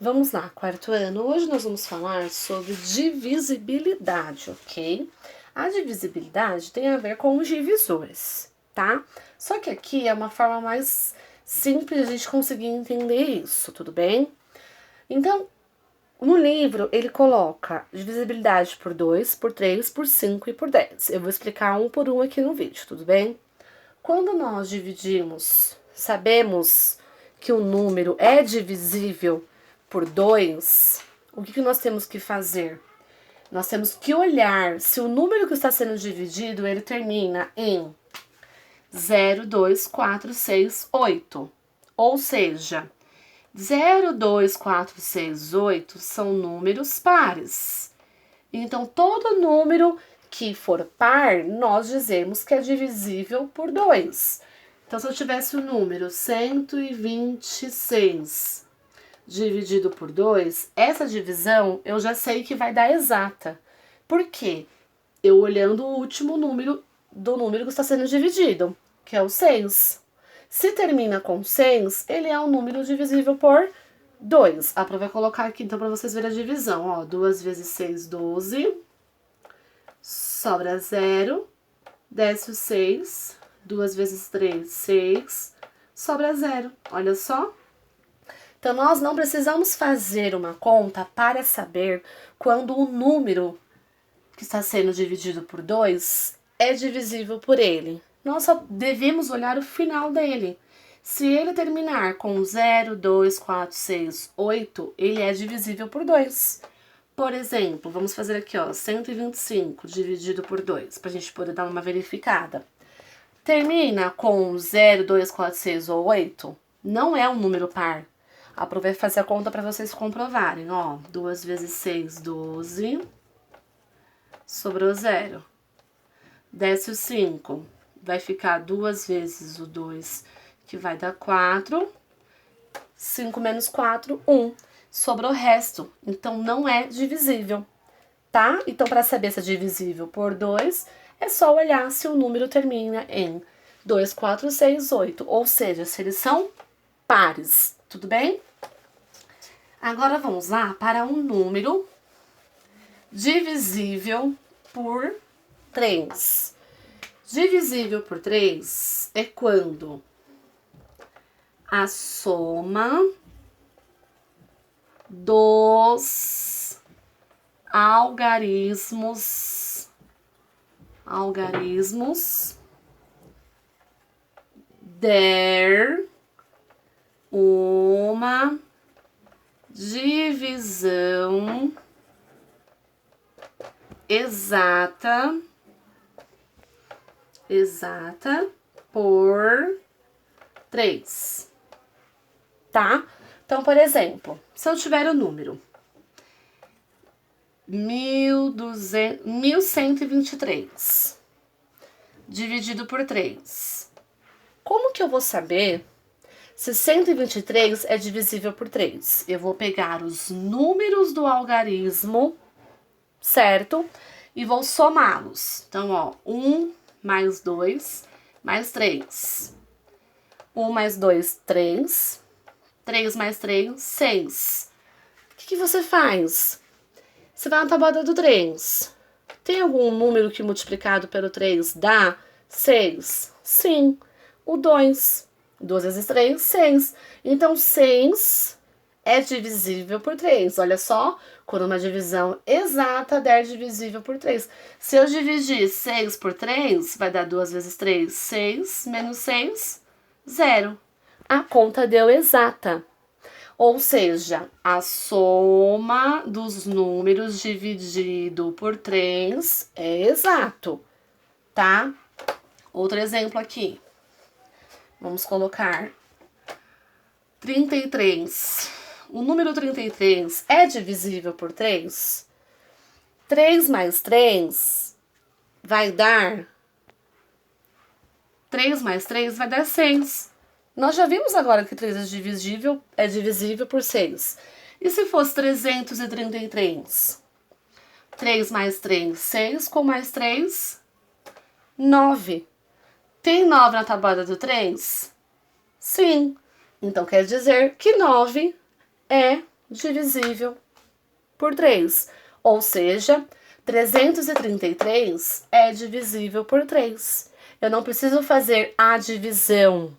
Vamos lá, quarto ano. Hoje nós vamos falar sobre divisibilidade, ok? A divisibilidade tem a ver com os divisores, tá? Só que aqui é uma forma mais simples de a gente conseguir entender isso, tudo bem? Então, no livro, ele coloca divisibilidade por 2, por 3, por 5 e por 10. Eu vou explicar um por um aqui no vídeo, tudo bem? Quando nós dividimos, sabemos que o número é divisível por 2, o que nós temos que fazer? Nós temos que olhar se o número que está sendo dividido, ele termina em 0, 2, 4, 6, 8. Ou seja, 0, 2, 4, 6, 8 são números pares. Então, todo número que for par, nós dizemos que é divisível por 2. Então, se eu tivesse o número 126 dividido por 2, essa divisão eu já sei que vai dar exata. Por quê? Eu olhando o último número do número que está sendo dividido, que é o 6. Se termina com 6, ele é um número divisível por 2. A Pro vai colocar aqui então para vocês verem a divisão. Ó, 2 vezes 6, 12. Sobra 0. Desce o 6. 2 vezes 3, 6. Sobra 0. Olha só. Então, nós não precisamos fazer uma conta para saber quando o número que está sendo dividido por 2 é divisível por ele. Nós só devemos olhar o final dele. Se ele terminar com 0, 2, 4, 6, 8, ele é divisível por 2. Por exemplo, vamos fazer aqui, ó, 125 dividido por 2, para a gente poder dar uma verificada. Termina com 0, 2, 4, 6 ou 8? Não é um número par. Aproveita e fazer a conta para vocês comprovarem, ó. 2 vezes 6, 12. Sobrou 0. Desce o 5. Vai ficar 2 vezes o 2, que vai dar 4. 5 menos 4, 1. Sobrou o resto. Então, não é divisível, tá? Então, para saber se é divisível por 2, é só olhar se o número termina em 2, 4, 6, 8. Ou seja, se eles são pares, tudo bem? Agora, vamos lá para um número divisível por 3. Divisível por 3 é quando a soma dos algarismos der uma divisão exata por 3, tá? Então, por exemplo, se eu tiver o número 1123 dividido por 3, como que eu vou saber se 123 é divisível por 3? Eu vou pegar os números do algarismo, certo? E vou somá-los. Então, ó, 1 mais 2 mais 3. 1 mais 2, 3. 3 mais 3, 6. O que você faz? Você vai na tabuada do 3. Tem algum número que multiplicado pelo 3 dá 6? Sim. O 2. 2 vezes 3, 6. Então, 6 é divisível por 3. Olha só, quando uma divisão exata der divisível por 3. Se eu dividir 6 por 3, vai dar 2 vezes 3, 6, menos 6, 0. A conta deu exata. Ou seja, a soma dos números dividido por 3 é exato, tá? Outro exemplo aqui. Vamos colocar 33. O número 33 é divisível por 3? 3 mais 3 vai dar... 3 mais 3 vai dar 6. Nós já vimos agora que 3 é divisível por 6. E se fosse 333? 3 mais 3, 6. Com mais 3, 9. Tem 9 na tabuada do 3? Sim. Então, quer dizer que 9 é divisível por 3. Ou seja, 333 é divisível por 3. Eu não preciso fazer a divisão.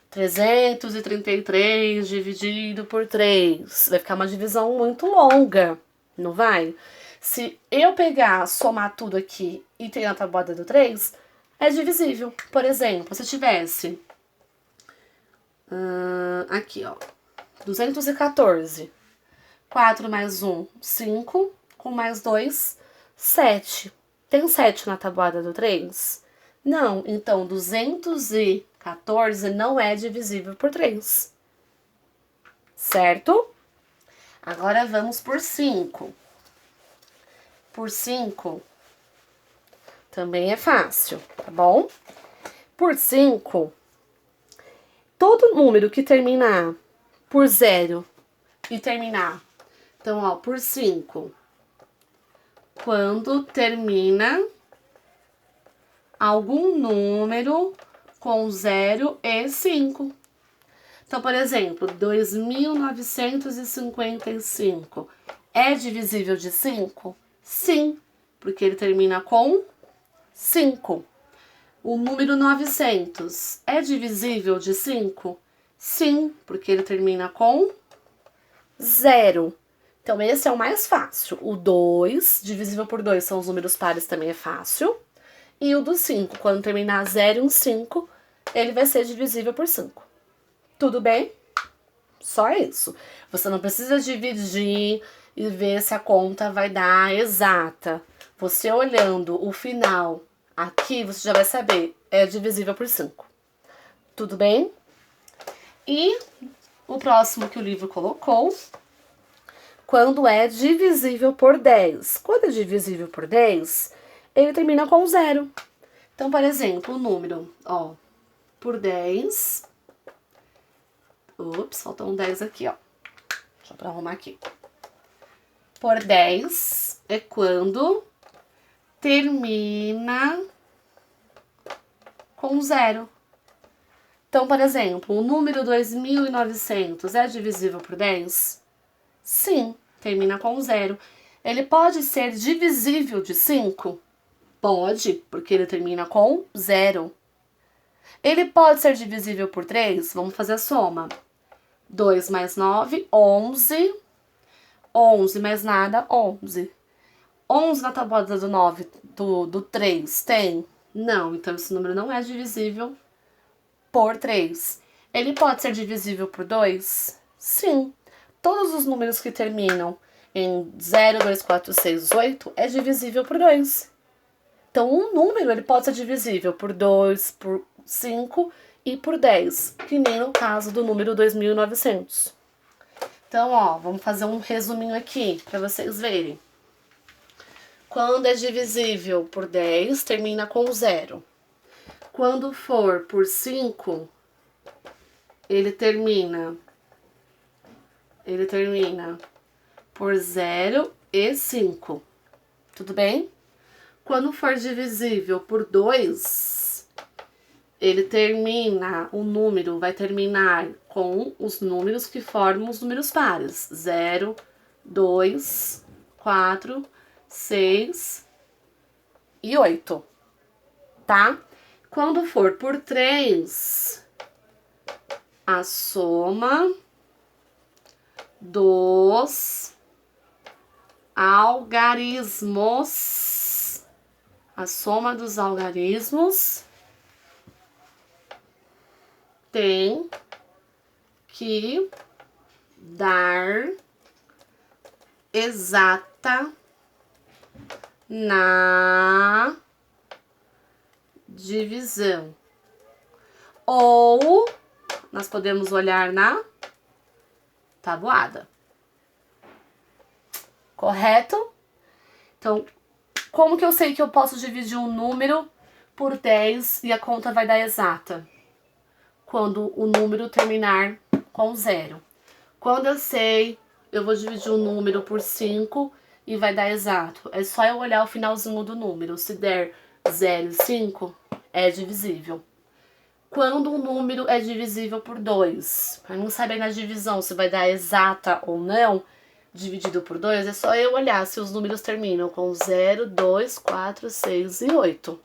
333 dividido por 3. Vai ficar uma divisão muito longa, não vai? Se eu pegar, somar tudo aqui e ter na tabuada do 3, é divisível. Por exemplo, se eu tivesse aqui, ó, 214. 4 mais 1, 5. Com mais 2, 7. Tem 7 na tabuada do 3? Não, então 214 não é divisível por 3. Certo? Agora vamos por 5. Por 5 também é fácil, tá bom? Por 5, todo número que terminar por 0 e terminar. Então, ó, por 5, quando termina algum número com 0 e 5. Então, por exemplo, 2.955 é divisível de 5? Sim, porque ele termina com 5. O número 900 é divisível de 5? Sim, porque ele termina com 0. Então, esse é o mais fácil. O 2, divisível por 2, são os números pares, também é fácil. E o do 5, quando terminar 0 e um 5, ele vai ser divisível por 5. Tudo bem? Só isso. Você não precisa dividir e ver se a conta vai dar exata. Você olhando o final aqui, você já vai saber, é divisível por 5. Tudo bem? E o próximo que o livro colocou, quando é divisível por 10. Quando é divisível por 10, ele termina com 0. Então, por exemplo, o número, ó, por 10... Ups, faltou um 10 aqui, ó. Deixa eu arrumar aqui. Por 10 é quando termina com 0. Então, por exemplo, o número 2.900 é divisível por 10? Sim, termina com 0. Ele pode ser divisível de 5? Pode, porque ele termina com 0. Ele pode ser divisível por 3? Vamos fazer a soma. 2 mais 9, 11. 11 mais nada, 11. 11 na tabuada do 9, do 3, tem? Não, então esse número não é divisível por 3. Ele pode ser divisível por 2? Sim. Todos os números que terminam em 0, 2, 4, 6, 8 é divisível por 2. Então, um número ele pode ser divisível por 2, por 5 e por 10, que nem no caso do número 2.900. Então, ó, vamos fazer um resuminho aqui para vocês verem. Quando é divisível por 10, termina com 0. Quando for por 5, ele termina por 0 e 5. Tudo bem? Quando for divisível por 2, ele termina, o número vai terminar com os números que formam os números pares. 0, 2, 4, 6 e 8, tá? Quando for por 3, a soma dos algarismos, tem que dar exata na divisão. Ou nós podemos olhar na tabuada. Correto? Então, como que eu sei que eu posso dividir um número por 10 e a conta vai dar exata? Quando o número terminar com 0. Quando eu sei, eu vou dividir um número por 5 e vai dar exato. É só eu olhar o finalzinho do número. Se der 0 e 5, é divisível. quando um número é divisível por 2. Para não saber na divisão se vai dar exata ou não, dividido por 2, é só eu olhar se os números terminam com 0, 2, 4, 6 e 8.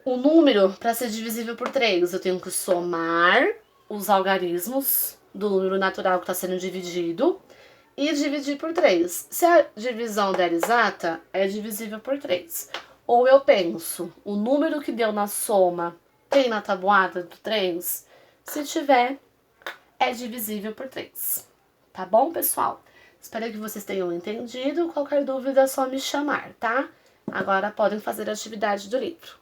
O número, para ser divisível por 3, eu tenho que somar os algarismos do número natural que está sendo dividido e dividir por 3. Se a divisão der exata, é divisível por 3. Ou eu penso, o número que deu na soma tem na tabuada do 3? Se tiver, é divisível por 3. Tá bom, pessoal? Espero que vocês tenham entendido. Qualquer dúvida é só me chamar, tá? Agora podem fazer a atividade do livro.